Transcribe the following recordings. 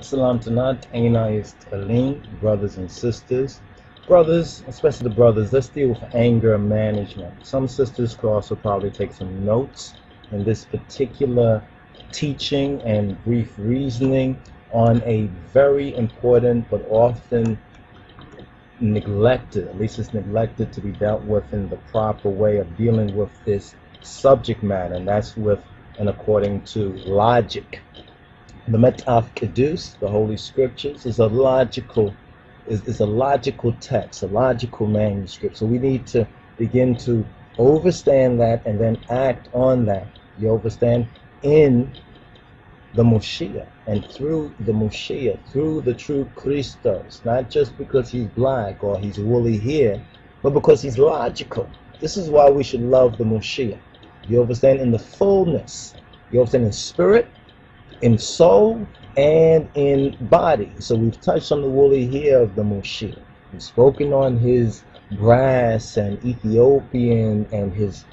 Salam Tanat, Aina is Talim, brothers and sisters. Brothers, especially the brothers, let's deal with anger management. Some sisters could also probably take some notes in this particular teaching and brief reasoning on a very important but often neglected, at least it's neglected to be dealt with in the proper way of dealing with this subject matter, and that's with and according to logic. The Metaf Kedus, the Holy Scriptures, is a logical text, a logical manuscript. So we need to begin to understand that and then act on that. You understand? In the Moshiach and through the Moshiach, through the true Christos, not just because he's black or he's woolly hair, but because he's logical. This is why we should love the Moshiach. You understand? In the fullness. You understand? In spirit, in soul, and in body. So we've touched on the woolly hair of the Moshiach. We've spoken on his brass and Ethiopian and his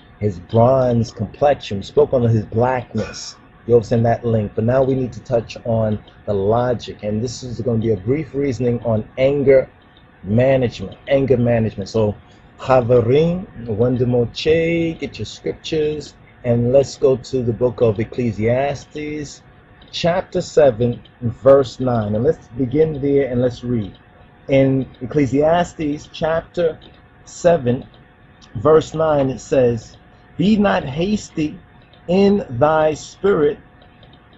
bronze complexion. We spoke on his blackness. You understand that link? But now we need to touch on the logic. And this is going to be a brief reasoning on anger management. Anger management. So, Chavarim, Wandamoche, get your scriptures. And let's go to the book of Ecclesiastes, chapter 7, verse 9. And let's begin there and let's read. In Ecclesiastes, chapter 7, verse 9, it says, "Be not hasty in thy spirit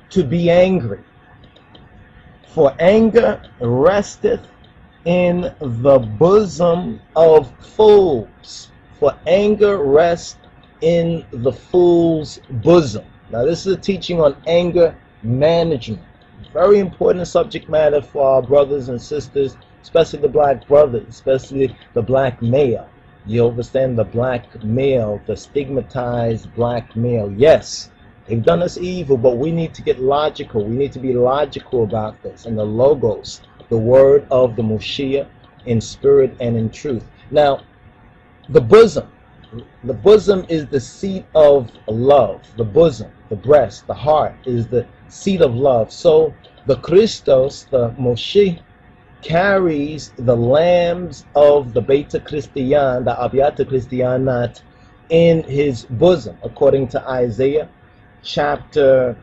to be angry, for anger resteth in the bosom of fools." For anger rests in the fool's bosom. Now this is a teaching on anger management. Very important subject matter for our brothers and sisters, especially the black brothers, especially the black male. You understand? The black male, the stigmatized black male. Yes, they've done us evil, but we need to get logical. We need to be logical about this. And the logos, the word of the Moshiach, in spirit and in truth. Now, the bosom. The bosom is the seat of love. The bosom, the breast, the heart is the seat of love. So the Christos, the Moshe, carries the lambs of the Beta Christian, the Aviata Christianat, in his bosom, according to Isaiah chapter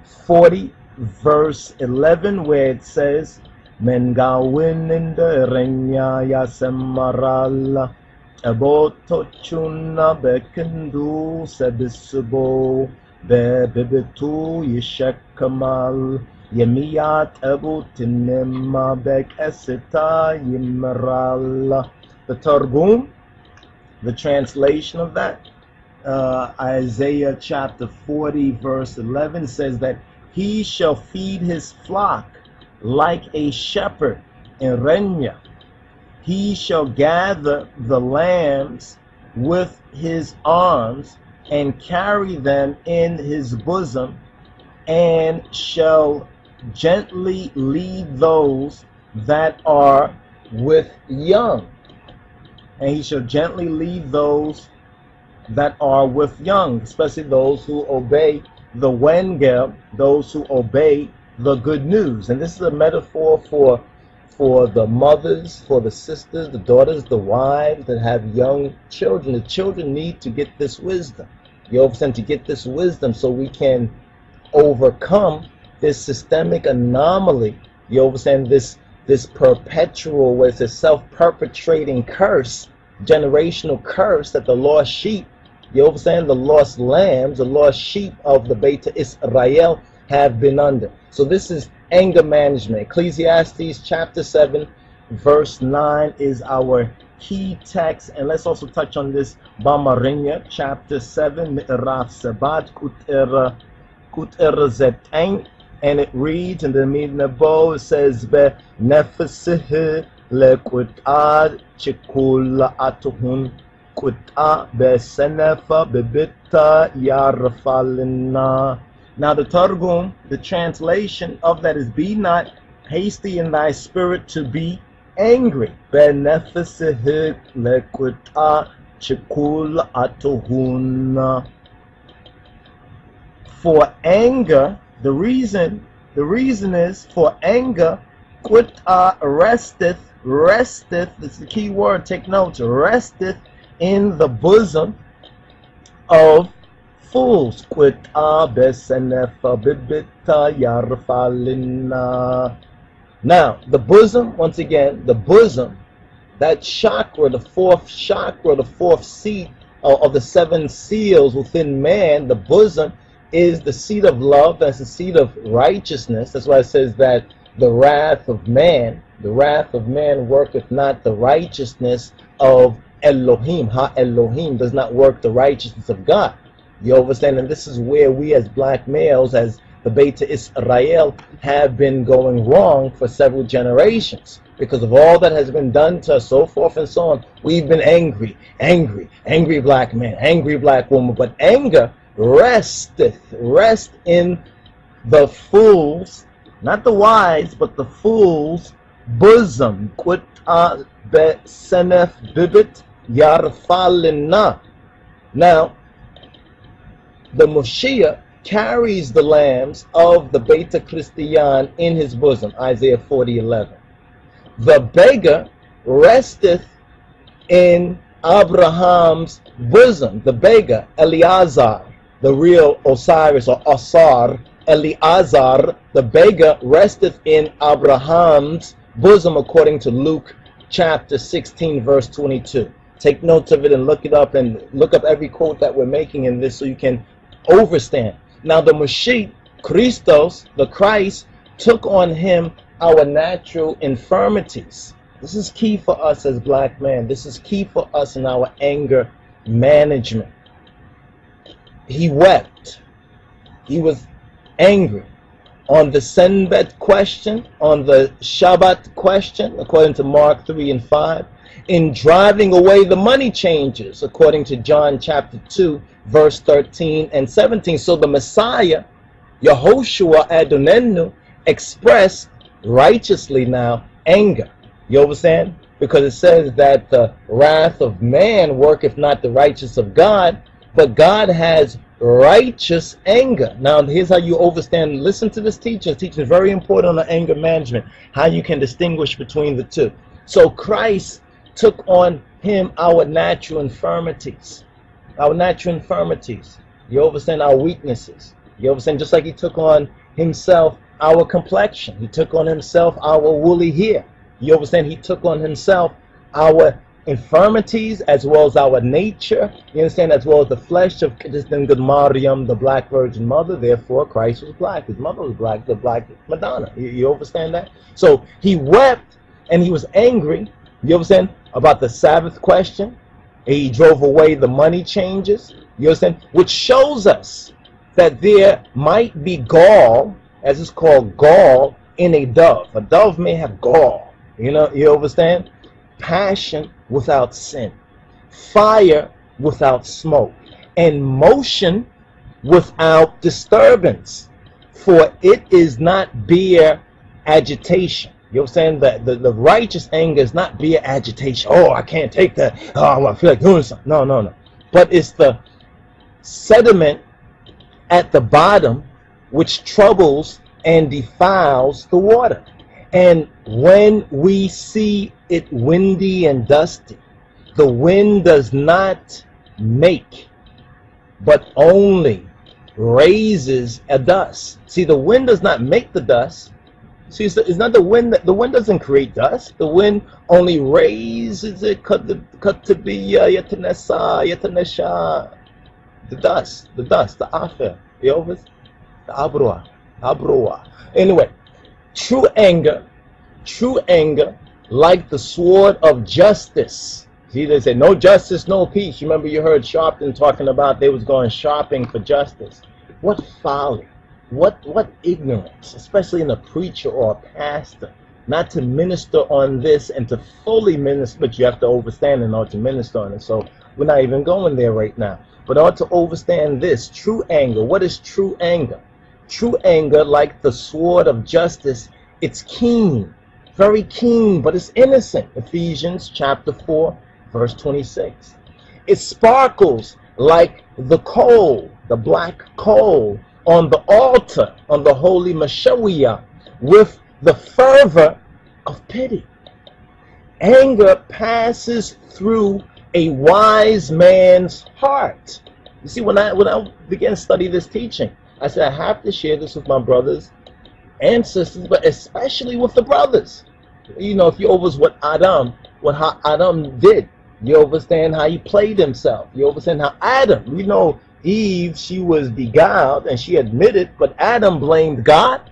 40, verse 11, where it says, "Men gawin in the renya yasemarala aboto chuna bekendu sebisbo bebibitu yishekamal Yemiyat abutinema bek esita yimarala." The Targum, the translation of that, Isaiah chapter 40 verse 11 says that he shall feed his flock like a shepherd in Renya. He shall gather the lambs with his arms and carry them in his bosom, and shall gently lead those that are with young. And he shall gently lead those that are with young, especially those who obey the Wengel, those who obey the good news. And this is a metaphor for the mothers, for the sisters, the daughters, the wives that have young children. The children need to get this wisdom. You understand? To get this wisdom so we can overcome this systemic anomaly. You understand? This perpetual, where it's a self-perpetrating curse, generational curse that the lost sheep, you understand, the lost lambs, the lost sheep of the Beta Israel have been under. So this is anger management. Ecclesiastes chapter 7 verse 9 is our key text. And let's also touch on this Bamarinya chapter 7 Mi'raf Sabat Kut'er Zetain. And it reads in the Midnabo, it says, "Be nefesih le kut'ad chikul atuhun kut'a be senefa bebita yarfalina." Now the Targum, the translation of that is, "Be not hasty in thy spirit to be angry." Be nefesih le kut'a chikul atuhun. For anger, the reason The reason is for anger, quita resteth, this is the key word, take notes, resteth in the bosom of fools. Quita besenefa bibita yarfalina. Now, the bosom, once again, the bosom, that chakra, the fourth chakra, the fourth seat of the seven seals within man, the bosom is the seat of love. That's the seat of righteousness. That's why it says that the wrath of man worketh not the righteousness of Elohim. Ha Elohim does not work the righteousness of God. You understand? And this is where we as black males, as the Beta Israel, have been going wrong for several generations. Because of all that has been done to us, so forth and so on, we've been angry black man, angry black woman. But anger rest in the fools, not the wise, but the fools' bosom. Quit besenef bibit yarfalina. Now, the Moshiach carries the lambs of the Beta Christian in his bosom, Isaiah 40:11. The beggar resteth in Abraham's bosom. The beggar, Eleazar, the real Osiris or Asar, Eleazar, the beggar resteth in Abraham's bosom, according to Luke chapter 16, verse 22. Take notes of it and look it up, and look up every quote that we're making in this so you can overstand. Now the Mashiach, Christos, the Christ, took on him our natural infirmities. This is key for us as black men. This is key for us in our anger management. He wept. He was angry. On the Senbet question, on the Shabbat question, according to Mark 3 and 5, in driving away the money changers, according to John chapter 2, verse 13 and 17. So the Messiah, Yehoshua Adonenu, expressed righteously now anger. You understand? Because it says that the wrath of man worketh not the righteousness of God, but God has righteous anger. Now here's how you understand. Listen to this teaching. This teaching is very important on anger management, how you can distinguish between the two. So Christ took on him our natural infirmities. Our natural infirmities. You understand? Our weaknesses. You understand? Just like he took on himself our complexion. He took on himself our woolly hair. You understand? He took on himself our infirmities as well as our nature. You understand? As well as the flesh of Mariam, the black virgin mother. Therefore, Christ was black. His mother was black, the black Madonna. You understand that? So he wept and he was angry. You understand? About the Sabbath question. He drove away the money changes. You understand? Which shows us that there might be gall, as it's called gall, in a dove. A dove may have gall. You know, you understand? Passion without sin. Fire without smoke. And motion without disturbance. For it is not bare agitation. You understand? That the righteous anger is not bare agitation. Oh, I can't take that. Oh, I feel like doing something. No, no, no. But it's the sediment at the bottom which troubles and defiles the water. And when we see it windy and dusty, the wind does not make, but only raises a dust. See, the wind does not make the dust. See, it's not the wind. The wind doesn't create dust. The wind only raises it. The dust, the afir, the abrua. Anyway, true anger, like the sword of justice. See, they say no justice, no peace. You remember you heard Sharpton talking about they was going shopping for justice. What folly, what ignorance, especially in a preacher or a pastor, not to minister on this and to fully minister, but you have to understand in order to minister on it. So we're not even going there right now. But in order to understand this, true anger, what is true anger? True anger, like the sword of justice, it's keen, very keen, but it's innocent. Ephesians chapter 4, verse 26. It sparkles like the coal, the black coal on the altar, on the holy Mashawiyah, with the fervor of pity. Anger passes through a wise man's heart. You see, when I began to study this teaching, I said I have to share this with my brothers and sisters, but especially with the brothers. You know, if you overstand what Adam did, you understand how he played himself. You understand how Adam, you know, Eve, she was beguiled and she admitted, but Adam blamed God.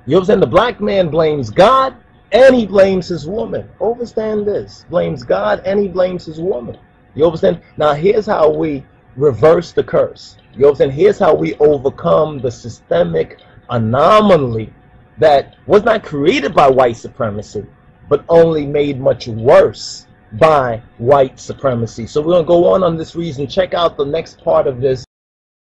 You understand? The black man blames God and he blames his woman. Understand this. Blames God and he blames his woman. You understand? Now here's how we reverse the curse. You understand? Here's how we overcome the systemic anomaly that was not created by white supremacy, but only made much worse by white supremacy. So we're going to go on this reason. Check out the next part of this.